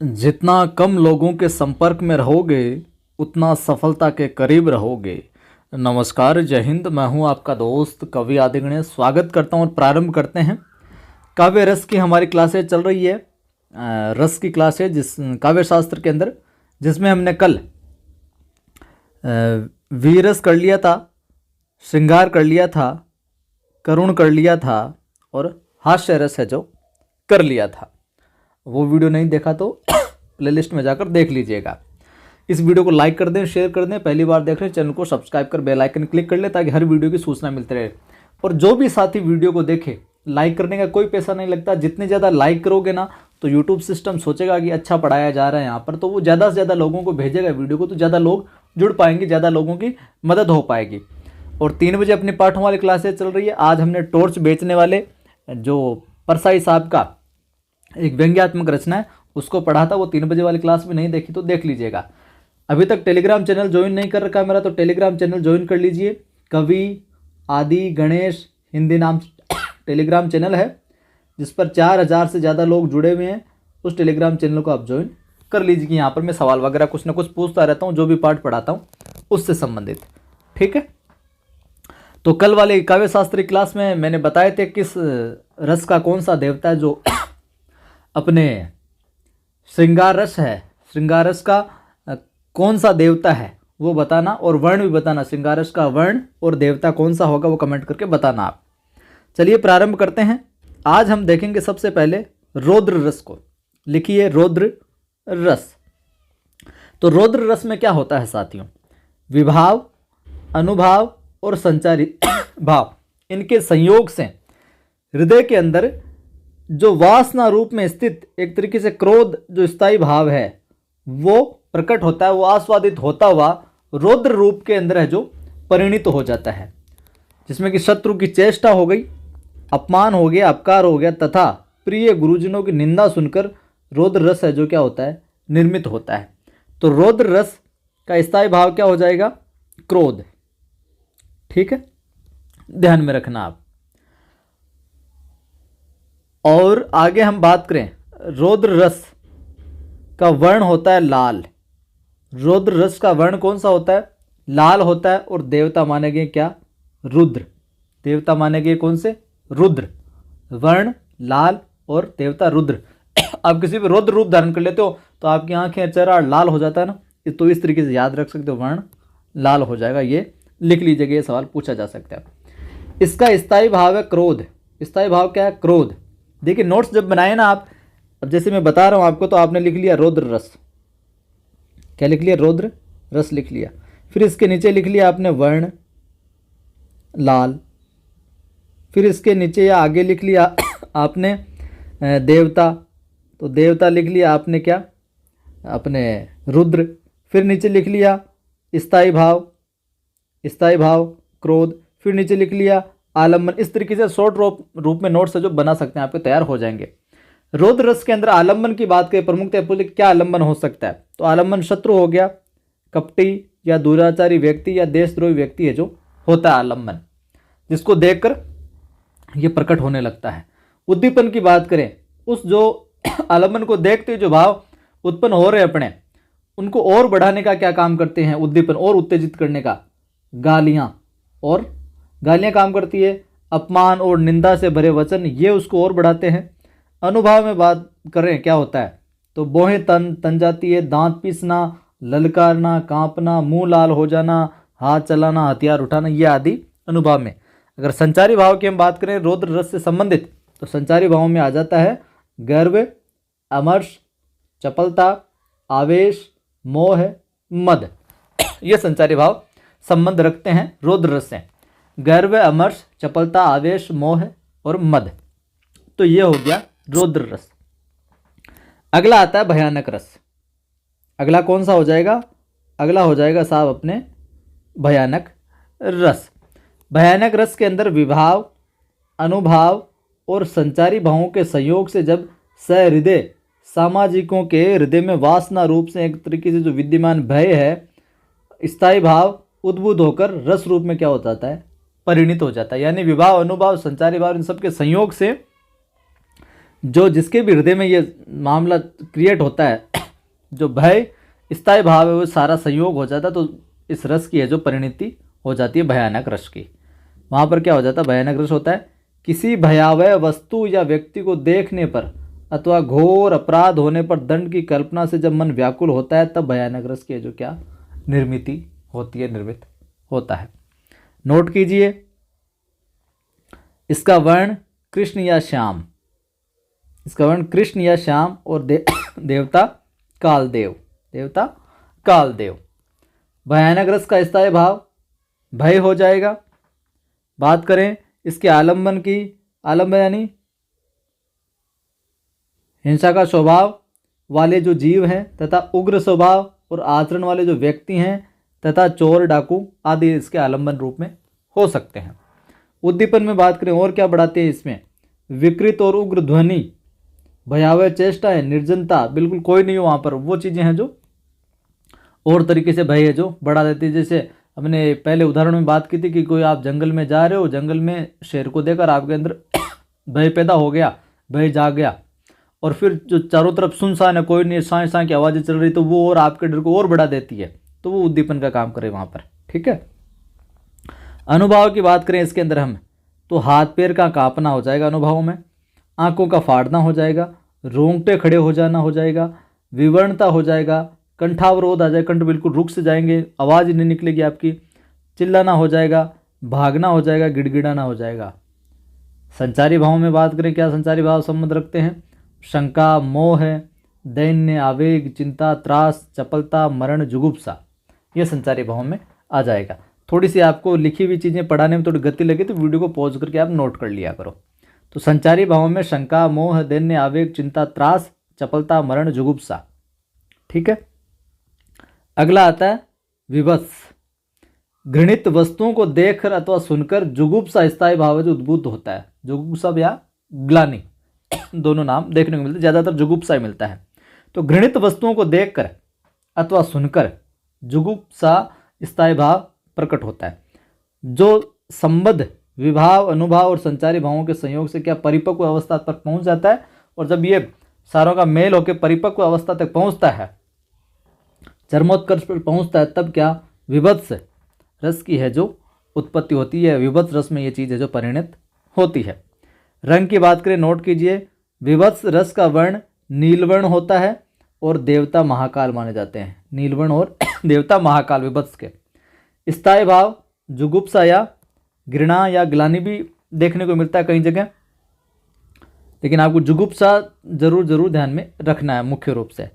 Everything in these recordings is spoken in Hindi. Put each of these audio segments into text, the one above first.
जितना कम लोगों के संपर्क में रहोगे उतना सफलता के करीब रहोगे। नमस्कार, जय हिंद। मैं हूं आपका दोस्त कवि आदि गणेश। स्वागत करता हूं और प्रारंभ करते हैं। काव्य रस की हमारी क्लासेज चल रही है। रस की क्लास है जिस काव्य शास्त्र के अंदर, जिसमें हमने कल वीरस कर लिया था, श्रृंगार कर लिया था, करुण कर लिया था और हास्य रस है जो कर लिया था। वो वीडियो नहीं देखा तो प्लेलिस्ट में जाकर देख लीजिएगा। इस वीडियो को लाइक कर दें, शेयर कर दें। पहली बार देख रहे हैं चैनल को सब्सक्राइब कर बेल आइकन क्लिक कर ले ताकि हर वीडियो की सूचना मिलती रहे। और जो भी साथी वीडियो को देखे, लाइक करने का कोई पैसा नहीं लगता। जितने ज़्यादा लाइक करोगे ना तो यूट्यूब सिस्टम सोचेगा कि अच्छा पढ़ाया जा रहा है यहाँ पर, तो वो ज़्यादा से ज़्यादा लोगों को भेजेगा वीडियो को, तो ज़्यादा लोग जुड़ पाएंगे, ज़्यादा लोगों की मदद हो पाएगी। और 3 बजे अपनी पाठों वाली क्लासेज चल रही है। आज हमने टॉर्च बेचने वाले जो परसाई साहब का एक व्यंग्यात्मक रचना है उसको पढ़ा था। वो 3 बजे वाली क्लास में नहीं देखी तो देख लीजिएगा। अभी तक टेलीग्राम चैनल ज्वाइन नहीं कर रखा है मेरा, तो टेलीग्राम चैनल ज्वाइन कर लीजिए। कवि आदि गणेश हिंदी नाम टेलीग्राम चैनल है जिस पर 4000 से ज़्यादा लोग जुड़े हुए हैं। उस टेलीग्राम चैनल को आप ज्वाइन कर लीजिए कि यहाँ पर मैं सवाल वगैरह कुछ ना कुछ पूछता रहता हूँ, जो भी पाठ पढ़ाता हूँ उससे संबंधित। ठीक है, तो कल वाले काव्य शास्त्री क्लास में मैंने बताए थे किस रस का कौन सा देवता है जो अपने श्रृंगार रस है, श्रृंगार रस का कौन सा देवता है वो बताना, और वर्ण भी बताना। श्रृंगार रस का वर्ण और देवता कौन सा होगा वो कमेंट करके बताना आप। चलिए प्रारंभ करते हैं। आज हम देखेंगे सबसे पहले रौद्र रस को। लिखिए रौद्र रस। तो रौद्र रस में क्या होता है साथियों? विभाव, अनुभाव और संचारी भाव, इनके संयोग से हृदय के अंदर जो वासना रूप में स्थित एक तरीके से क्रोध जो स्थायी भाव है वो प्रकट होता है। वो आस्वादित होता हुआ रौद्र रूप के अंदर है जो परिणित हो जाता है, जिसमें कि शत्रु की चेष्टा हो गई, अपमान हो गया, अपकार हो गया, तथा प्रिय गुरुजनों की निंदा सुनकर रौद्र रस है जो क्या होता है? निर्मित होता है। तो रौद्र रस का स्थायी भाव क्या हो जाएगा? क्रोध। ठीक है, ध्यान में रखना आप। और आगे हम बात करें, रौद्र रस का वर्ण होता है लाल। रौद्र रस का वर्ण कौन सा होता है? लाल होता है। और देवता माने गए क्या? रुद्र। देवता माने गए कौन से? रुद्र। वर्ण लाल और देवता रुद्र। आप किसी भी रौद्र रूप धारण कर लेते हो तो आपकी आंखें, चेहरा लाल हो जाता है ना, तो इस तरीके से याद रख सकते हो, वर्ण लाल हो जाएगा। ये लिख लीजिएगा, ये सवाल पूछा जा सकता है। इसका स्थायी भाव है क्रोध। स्थायी भाव क्या है? क्रोध। देखिए नोट्स जब बनाए ना आप, अब जैसे मैं बता रहा हूं आपको, तो आपने लिख लिया रौद्र रस। क्या लिख लिया? रौद्र रस लिख लिया। फिर इसके नीचे लिख लिया आपने वर्ण लाल। फिर इसके नीचे या आगे लिख लिया आपने देवता। तो देवता लिख लिया आपने क्या? अपने रुद्र। फिर नीचे लिख लिया स्थायी भाव, स्थायी भाव क्रोध। फिर नीचे लिख लिया आलम्बन। इस तरीके से शॉर्ट रूप में नोट्स जो बना सकते हैं आपके, तैयार हो जाएंगे। रौद्र रस के अंदर आलम्बन की बात करें, प्रमुखतः पूछे क्या आलम्बन हो सकता है? तो आलम्बन शत्रु हो गया, कपटी या दुराचारी व्यक्ति या देशद्रोही व्यक्ति है जो होता है आलम्बन, जिसको देखकर ये प्रकट होने लगता है। उद्दीपन की बात करें, उस जो आलम्बन को देखते हुए जो भाव उत्पन्न हो रहे अपने, उनको और बढ़ाने का क्या काम करते हैं? उद्दीपन और उत्तेजित करने का गालियां, और गालियां काम करती है। अपमान और निंदा से भरे वचन, ये उसको और बढ़ाते हैं। अनुभाव में बात करें क्या होता है? तो बोहें तन जाती है, दांत पीसना, ललकारना, कांपना, मुंह लाल हो जाना, हाथ चलाना, हथियार उठाना, ये आदि अनुभाव में। अगर संचारी भाव की हम बात करें रौद्र रस से संबंधित, तो संचारी भाव में आ जाता है गर्व, अमर्ष, चपलता, आवेश, मोह, मद। ये संचारी भाव संबंध रखते हैं रौद्र रस से। गर्व, अमर्ष, चपलता, आवेश, मोह और मद। तो ये हो गया रौद्र रस। अगला आता है भयानक रस। अगला कौन सा हो जाएगा? अगला हो जाएगा साहब अपने भयानक रस। भयानक रस के अंदर विभाव, अनुभाव और संचारी भावों के संयोग से जब सहृदय सामाजिकों के हृदय में वासना रूप से एक तरीके से जो विद्यमान भय है, स्थायी भाव उद्भूत होकर रस रूप में क्या हो जाता है? परिणित हो जाता है। यानी विभाव, अनुभाव, संचारी भाव, इन सब के संयोग से जो जिसके भी हृदय में ये मामला क्रिएट होता है, जो भय स्थायी भाव है वो सारा संयोग हो जाता है, तो इस रस की है जो परिणति हो जाती है भयानक रस की। वहाँ पर क्या हो जाता है, भयानक रस होता है किसी भयावह वस्तु या व्यक्ति को देखने पर अथवा घोर अपराध होने पर दंड की कल्पना से जब मन व्याकुल होता है, तब भयानक रस की है जो क्या निर्मिति होती है, निर्मित होता है। नोट कीजिए, इसका वर्ण कृष्ण या श्याम, इसका वर्ण कृष्ण या श्याम और देवता कालदेव, देवता कालदेव। भयानक रस का स्थायी भाव भय हो जाएगा। बात करें इसके आलंबन की, आलंबन यानी हिंसा का स्वभाव वाले जो जीव हैं तथा उग्र स्वभाव और आचरण वाले जो व्यक्ति हैं तथा चोर डाकू आदि इसके आलंबन रूप में हो सकते हैं। उद्दीपन में बात करें और क्या बढ़ाते हैं इसमें, विकृत और उग्र ध्वनि, भयावह चेष्टा है, निर्जनता, बिल्कुल कोई नहीं हो वहाँ पर, वो चीज़ें हैं जो और तरीके से भय है जो बढ़ा देती है। जैसे हमने पहले उदाहरण में बात की थी कि कोई आप जंगल में जा रहे हो, जंगल में शेर को देखकर आपके अंदर भय पैदा हो गया, भय जाग गया, और फिर जो चारों तरफ सुनसान है, कोई नहीं, साँ साँ की आवाज़ें चल रही, तो वो और आपके डर को और बढ़ा देती है, तो वो उद्दीपन का काम करे वहाँ पर। ठीक है। अनुभव की बात करें इसके अंदर हम, तो हाथ पैर का कांपना हो जाएगा अनुभव में, आंखों का फाड़ना हो जाएगा, रोंगटे खड़े हो जाना हो जाएगा, विवरणता हो जाएगा, कंठावरोध आ जाएगा, कंठ बिल्कुल रुक से जाएंगे, आवाज़ नहीं निकलेगी आपकी, चिल्लाना हो जाएगा, भागना हो जाएगा, गिड़गिड़ाना हो जाएगा। संचारी भावों में बात करें, क्या संचारी भाव संबंध रखते हैं, शंका, मोह, दैन्य, आवेग, चिंता, त्रास, चपलता, मरण, जुगुप्सा, ये संचारी भावों में आ जाएगा। थोड़ी सी आपको लिखी हुई चीज़ें पढ़ाने में थोड़ी गति लगे तो वीडियो को पॉज करके आप नोट कर लिया करो। तो संचारी भावों में शंका, मोह, दैन्य, आवेग, चिंता, त्रास, चपलता, मरण, जुगुप्सा। ठीक है। अगला आता है विभत्स। घृणित वस्तुओं को देखकर अथवा सुनकर जुगुप्सा स्थायी भाव जो उद्भूत होता है, जुगुप्सा या ग्लानि दोनों नाम देखने को मिलते हैं, ज़्यादातर जुगुप्सा ही मिलता है। तो घृणित वस्तुओं को देखकर अथवा सुनकर जुगुप्सा स्थायी भाव प्रकट होता है, जो संबद्ध विभाव, अनुभाव और संचारी भावों के संयोग से क्या परिपक्व अवस्था तक पहुंच जाता है, और जब ये सारों का मेल होकर परिपक्व अवस्था तक पहुंचता है, चरमोत्कर्ष पर पहुंचता है, तब क्या विभत्स रस की है जो उत्पत्ति होती है। विभत्स रस में ये चीज़ है जो परिणत होती है। रंग की बात करें, नोट कीजिए, विभत्स रस का वर्ण नीलवर्ण होता है और देवता महाकाल माने जाते हैं। नीलवर्ण और देवता महाकाल विभत्स के। स्थायी भाव जुगुप्सा या घृणा या ग्लानि भी देखने को मिलता है कई जगह, लेकिन आपको जुगुप्सा जरूर ध्यान में रखना है मुख्य रूप से।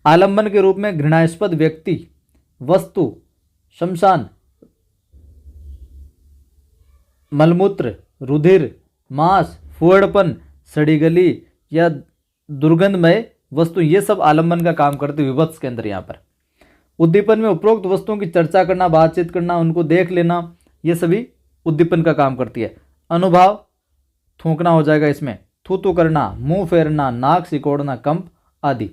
आलंबन के रूप में घृणास्पद व्यक्ति, वस्तु, शमशान, मलमूत्र, रुधिर, मांस, फुहड़पन, सड़ी गली या दुर्गंधमय वस्तु, ये सब आलंबन का काम करते हैं विभत्स के अंदर। यहाँ पर उद्दीपन में उपरोक्त वस्तुओं की चर्चा करना, बातचीत करना, उनको देख लेना, ये सभी उद्दीपन का काम करती है। अनुभाव थूकना हो जाएगा इसमें, थू करना, मुंह फेरना, नाक सिकोड़ना, कंप आदि।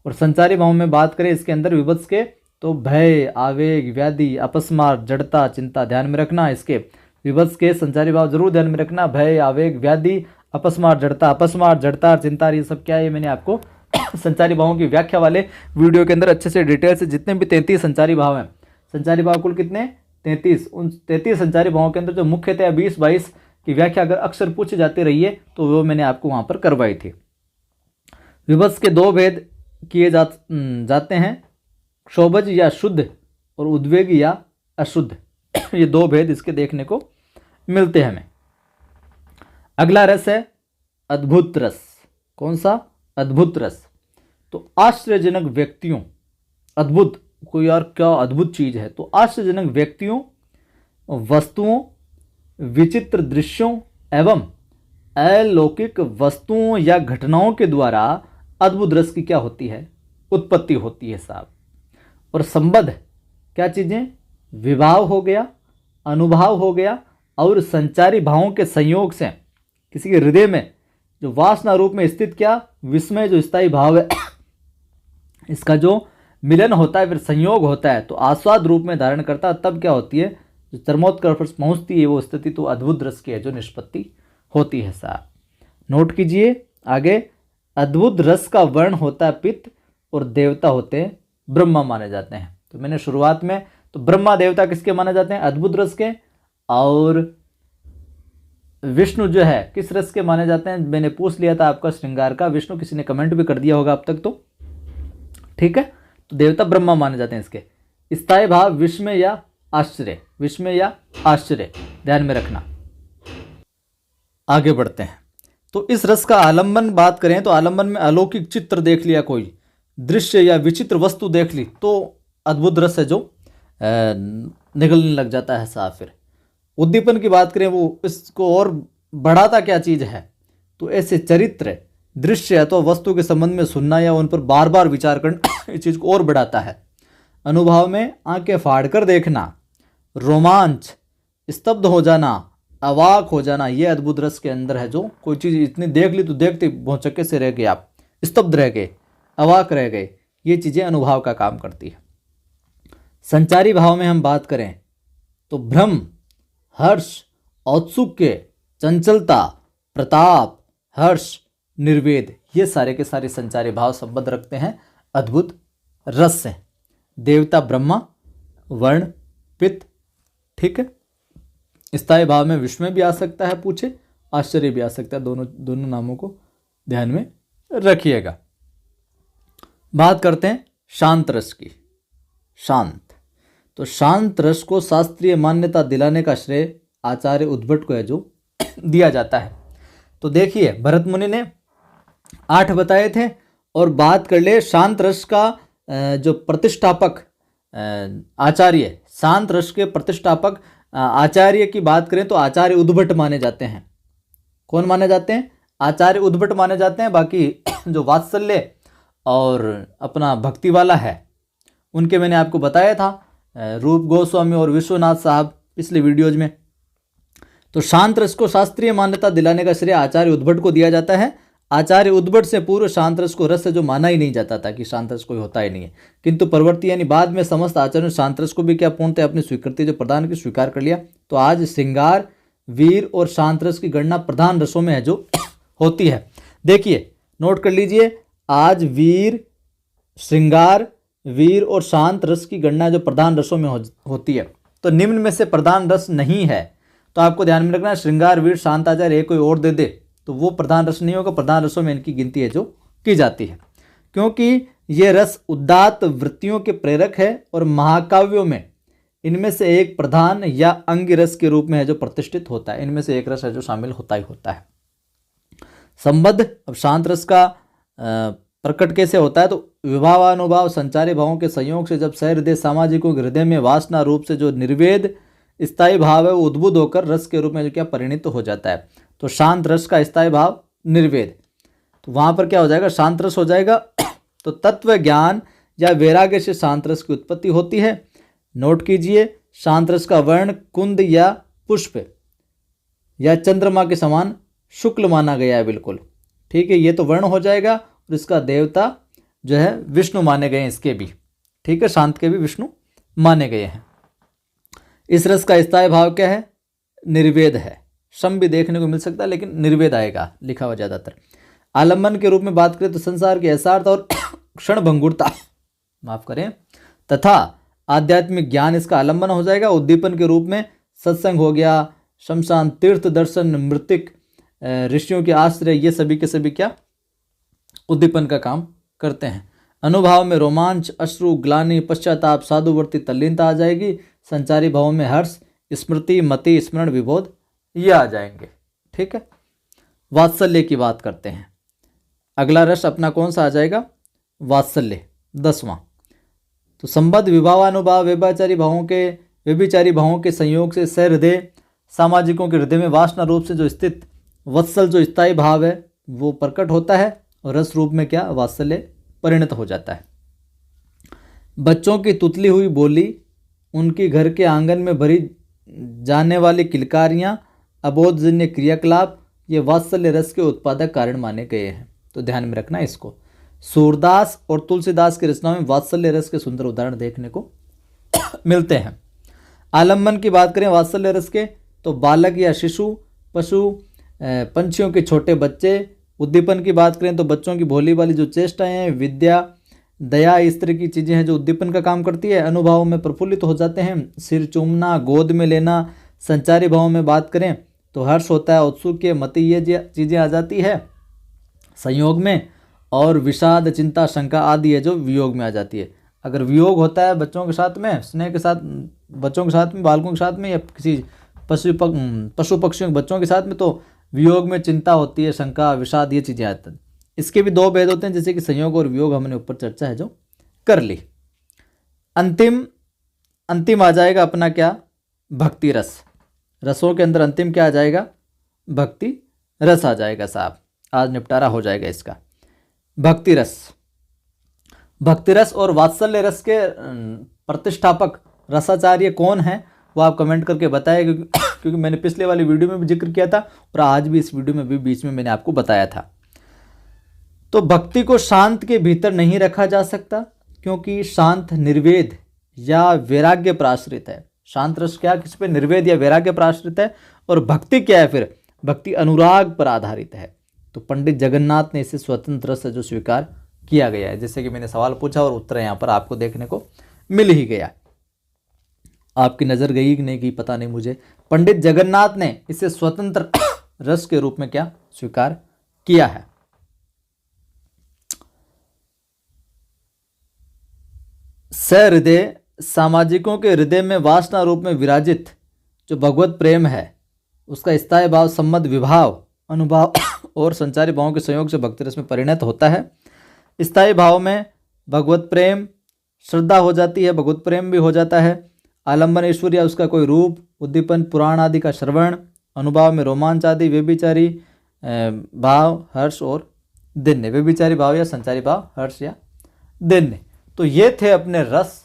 और संचारी भाव में बात करें इसके अंदर विभत्स के, तो भय, आवेग, व्याधि, अपस्मार, जड़ता, चिंता ध्यान में रखना। इसके विभत्स के संचारी भाव जरूर ध्यान में रखना, भय, आवेग, व्याधि, अपस्मार, जड़ता, चिंता, ये सब क्या है, मैंने आपको संचारी भावों की व्याख्या वाले वीडियो के अंदर अच्छे से डिटेल से, जितने भी 33 संचारी भाव हैं, संचारी भाव कुल कितने 33, उन 33 संचारी भावों के अंदर जो मुख्यतः 20-22 की व्याख्या अगर अक्सर पूछी जाती रही है तो वो मैंने आपको वहाँ पर करवाई थी। विभत्स के दो भेद किए जाते हैं, क्षोभज या शुद्ध और उद्वेग या अशुद्ध, ये दो भेद इसके देखने को मिलते हैं हमें। अगला रस है अद्भुत रस। कौन सा? अद्भुत रस। तो आश्चर्यजनक व्यक्तियों, अद्भुत कोई और क्या अद्भुत चीज है, तो आश्चर्यजनक व्यक्तियों, वस्तुओं, विचित्र दृश्यों एवं अलौकिक वस्तुओं या घटनाओं के द्वारा अद्भुत रस की क्या होती है? उत्पत्ति होती है साहब। और संबद्ध क्या चीजें? विभाव हो गया, अनुभाव हो गया, और संचारी भावों के संयोग से किसी के हृदय में जो वासना रूप में स्थित क्या विस्मय जो स्थायी भाव है, इसका जो मिलन होता है, फिर संयोग होता है, तो आस्वाद रूप में धारण करता है, तब क्या होती है? जो चरमोत्कर्ष पर पहुंचती है वो स्थिति तो अद्भुत रस की है जो निष्पत्ति होती है साहब। नोट कीजिए आगे, अद्भुत रस का वर्ण होता है पित्त और देवता होते हैं ब्रह्मा माने जाते हैं। तो मैंने शुरुआत में तो ब्रह्मा देवता किसके माने जाते हैं? अद्भुत रस के। और विष्णु जो है किस रस के माने जाते हैं? मैंने पूछ लिया था आपका श्रृंगार का, विष्णु किसी ने कमेंट भी कर दिया होगा अब तक तो, ठीक है। तो देवता ब्रह्मा माने जाते हैं इसके। स्थायी भाव विस्मय या आश्चर्य, विस्मय या आश्चर्य, ध्यान में रखना। आगे बढ़ते हैं। तो इस रस का आलंबन बात करें तो आलंबन में अलौकिक चित्र देख लिया, कोई दृश्य या विचित्र वस्तु देख ली तो अद्भुत रस है जो निकलने लग जाता है साफ। फिर उद्दीपन की बात करें, वो इसको और बढ़ाता क्या चीज़ है? तो ऐसे चरित्र, दृश्य अथवा वस्तु के संबंध में सुनना या उन पर बार बार विचार करना इस चीज़ को और बढ़ाता है। अनुभव में आंखें फाड़कर देखना, रोमांच, स्तब्ध हो जाना, अवाक हो जाना, ये अद्भुत रस के अंदर है। जो कोई चीज़ इतनी देख ली तो देखते भौचक्के से रह गए, आप स्तब्ध रह गए, अवाक रह गए, ये चीज़ें अनुभव का काम करती है। संचारी भाव में हम बात करें तो भ्रम, हर्ष, औत्सुक्य, चंचलता, प्रताप, हर्ष, निर्वेद, ये सारे के सारे संचारी भाव संबंध रखते हैं अद्भुत रस से। देवता ब्रह्मा, वर्ण पित्त, ठीक है। स्थायी भाव में विस्मय भी आ सकता है, पूछे आश्चर्य भी आ सकता है, दोनों नामों को ध्यान में रखिएगा। बात करते हैं शांत रस की। शांत, तो शांत रस को शास्त्रीय मान्यता दिलाने का श्रेय आचार्य उद्भट को है जो दिया जाता है। तो देखिए भरत मुनि ने 8 बताए थे, और बात कर ले शांत रस का जो प्रतिष्ठापक आचार्य, शांत रस के प्रतिष्ठापक आचार्य की बात करें तो आचार्य उद्भट माने जाते हैं। कौन माने जाते हैं? आचार्य उद्भट माने जाते हैं। बाकी जो वात्सल्य और अपना भक्ति वाला है उनके मैंने आपको बताया था, रूप गोस्वामी और विश्वनाथ साहब पिछले वीडियोज में। तो शांत रस को शास्त्रीय मान्यता दिलाने का श्रेय आचार्य उद्भट को दिया जाता है। आचार्य उद्भट से पूर्व शांत रस को रस से जो माना ही नहीं जाता था कि शांत रस कोई होता ही नहीं है, किंतु परवर्ती यानी बाद में समस्त आचार्यों ने शांत रस को भी क्या पूर्णतः अपनी स्वीकृति जो प्रदान की स्वीकार कर लिया। तो आज श्रृंगार, वीर और शांत रस की गणना प्रधान रसों में है जो होती है। देखिए नोट कर लीजिए, आज वीर, श्रृंगार, वीर और शांत रस की गणना जो प्रधान रसों में होती है। तो निम्न में से प्रधान रस नहीं है, तो आपको ध्यान में रखना, श्रृंगार, वीर, शांत आचार्य कोई और दे दे तो वो प्रधान रस नहीं होगा। प्रधान रसों में इनकी गिनती है जो की जाती है, क्योंकि ये रस उदात्त वृत्तियों के प्रेरक है और महाकाव्यों में इनमें से एक प्रधान या अंग रस के रूप में है जो प्रतिष्ठित होता है। इनमें से एक रस है जो शामिल होता ही होता है। संबद्ध, अब शांत रस का प्रकट कैसे होता है? तो विभावानुभाव संचारी भावों के संयोग से जब सहृदय सामाजिकों के हृदय में वासना रूप से जो निर्वेद स्थायी भाव है वो उद्भुत होकर रस के रूप में जो क्या परिणित हो जाता है। तो शांत रस का स्थायी भाव निर्वेद, तो वहाँ पर क्या हो जाएगा? शांत रस हो जाएगा। तो तत्व ज्ञान या वैराग्य से शांत रस की उत्पत्ति होती है। नोट कीजिए, शांत रस का वर्ण कुंद या पुष्प या चंद्रमा के समान शुक्ल माना गया है, बिल्कुल ठीक है। ये तो वर्ण हो जाएगा, और इसका देवता जो है विष्णु माने गए हैं इसके भी, ठीक है, शांत के भी विष्णु माने गए हैं। इस रस का स्थायी भाव क्या है? निर्वेद है। श्रम भी देखने को मिल सकता है लेकिन निर्वेद आएगा लिखा हुआ ज़्यादातर। आलम्बन के रूप में बात करें तो संसार के यथार्थ और क्षण भंगुरता, माफ करें, तथा आध्यात्मिक ज्ञान इसका आलम्बन हो जाएगा। उद्दीपन के रूप में सत्संग हो गया, शमशान, तीर्थ दर्शन, मृतिक, ऋषियों के आश्रय, ये सभी के सभी क्या उद्दीपन का काम करते हैं। अनुभाव में रोमांच, अश्रु, ग्लानि, पश्चाताप, साधुवर्ती, तल्लीनता आ जाएगी। संचारी भावों में हर्ष, स्मृति, मति, स्मरण, विबोध, ये आ जाएंगे, ठीक है। वात्सल्य की बात करते हैं। अगला रस अपना कौन सा आ जाएगा? वात्सल्य, 10वां। तो संबद्ध विभावानुभाव व्यभिचारी भावों के संयोग से सहृदय सामाजिकों के हृदय में वासना रूप से जो स्थित वत्सल जो स्थायी भाव है वो प्रकट होता है, और रस रूप में क्या वात्सल्य परिणत हो जाता है। बच्चों की तुतली हुई बोली, उनकी घर के आंगन में भरी जाने वाली किलकारियाँ, अबोधजन्य क्रियाकलाप, ये वात्सल्य रस के उत्पादक कारण माने गए हैं। तो ध्यान में रखना इसको। सूरदास और तुलसीदास की रचनाओं में वात्सल्य रस के सुंदर उदाहरण देखने को मिलते हैं। आलम्बन की बात करें वात्सल्य रस के, तो बालक या शिशु, पशु, पंछियों के छोटे बच्चे, उद्दीपन की बात करें तो बच्चों की भोली वाली जो चेष्टाएं हैं, विद्या, दया, इस तरह की चीज़ें हैं जो उद्दीपन का काम करती है। अनुभव में प्रफुल्लित हो जाते हैं, सिर चूमना, गोद में लेना। संचारी भावों में बात करें तो हर्ष होता है, औत्सुक्य, मति, ये चीज़ें आ जाती है संयोग में। और विषाद, चिंता, शंका आदि है जो वियोग में आ जाती है। अगर वियोग होता है बच्चों के साथ में, स्नेह के साथ बच्चों के साथ में, बालकों के साथ में, या किसी पशु पक्षियों के बच्चों के साथ में, तो वियोग में चिंता होती है, शंका, विषाद, ये चीज़ें आती हैं। इसके भी दो भेद होते हैं, जैसे कि संयोग और वियोग हमने ऊपर चर्चा है जो कर ली। अंतिम आ जाएगा अपना क्या, भक्ति रस। रसों के अंदर अंतिम क्या आ जाएगा, भक्ति रस आ जाएगा साहब। आज निपटारा हो जाएगा इसका। भक्ति रस, भक्ति रस और वात्सल्य रस के प्रतिष्ठापक रसाचार्य कौन है वो आप कमेंट करके बताएं, क्योंकि मैंने पिछले वाली वीडियो में भी जिक्र किया था और आज भी इस वीडियो में भी बीच में मैंने आपको बताया था। तो भक्ति को शांत के भीतर नहीं रखा जा सकता, क्योंकि शांत निर्वेद या वैराग्य पर आश्रित है। शांत रस क्या, किस पे, निर्वेद या वैराग्य पर आश्रित है। और भक्ति क्या है फिर, भक्ति अनुराग पर आधारित है। तो पंडित जगन्नाथ ने इसे स्वतंत्र रस जो स्वीकार किया गया है। जैसे कि मैंने सवाल पूछा और उत्तर यहाँ पर आपको देखने को मिल ही गया। आपकी नज़र गई कि नहीं गई पता नहीं मुझे। पंडित जगन्नाथ ने इसे स्वतंत्र रस के रूप में क्या स्वीकार किया है। सहृदय, सामाजिकों के हृदय में वासना रूप में विराजित जो भगवत प्रेम है, उसका स्थायी भाव, सम्मत विभाव, अनुभाव और संचारी भावों के संयोग से भक्ति रस में परिणत होता है। स्थायी भाव में भगवत प्रेम, श्रद्धा हो जाती है, भगवत प्रेम भी हो जाता है। आलंबन ईश्वर या उसका कोई रूप, उद्दीपन, पुराण आदि का श्रवण, अनुभाव में रोमांच आदि, व्यभिचारी भाव, हर्ष और दिन्य। व्यभिचारी भाव या संचारी भाव, हर्ष या दिन्य। तो ये थे अपने रस।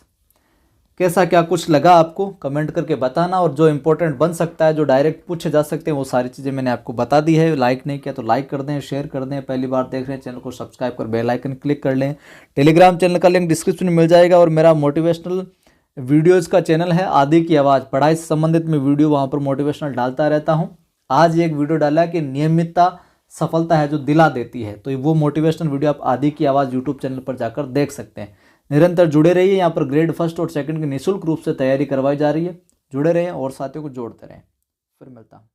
कैसा क्या कुछ लगा आपको कमेंट करके बताना। और जो इंपॉर्टेंट बन सकता है, जो डायरेक्ट पूछे जा सकते हैं, वो सारी चीज़ें मैंने आपको बता दी है। लाइक नहीं किया तो लाइक कर दें, शेयर कर दें। पहली बार देख रहे हैं चैनल को सब्सक्राइब कर बेल आइकन क्लिक कर लें। टेलीग्राम चैनल का लिंक डिस्क्रिप्शन में मिल जाएगा। और मेरा मोटिवेशनल वीडियोज़ का चैनल है आदि की आवाज़, पढ़ाई से संबंधित मैं वीडियो वहाँ पर मोटिवेशनल डालता रहता हूँ। आज एक वीडियो डाला कि नियमितता सफलता है जो दिला देती है, तो वो मोटिवेशनल वीडियो आप आदि की आवाज़ यूट्यूब चैनल पर जाकर देख सकते हैं। निरंतर जुड़े रहिए। यहाँ पर ग्रेड फर्स्ट और सेकंड की निःशुल्क रूप से तैयारी करवाई जा रही है। जुड़े रहें और साथियों को जोड़ते रहें। फिर मिलता हूँ।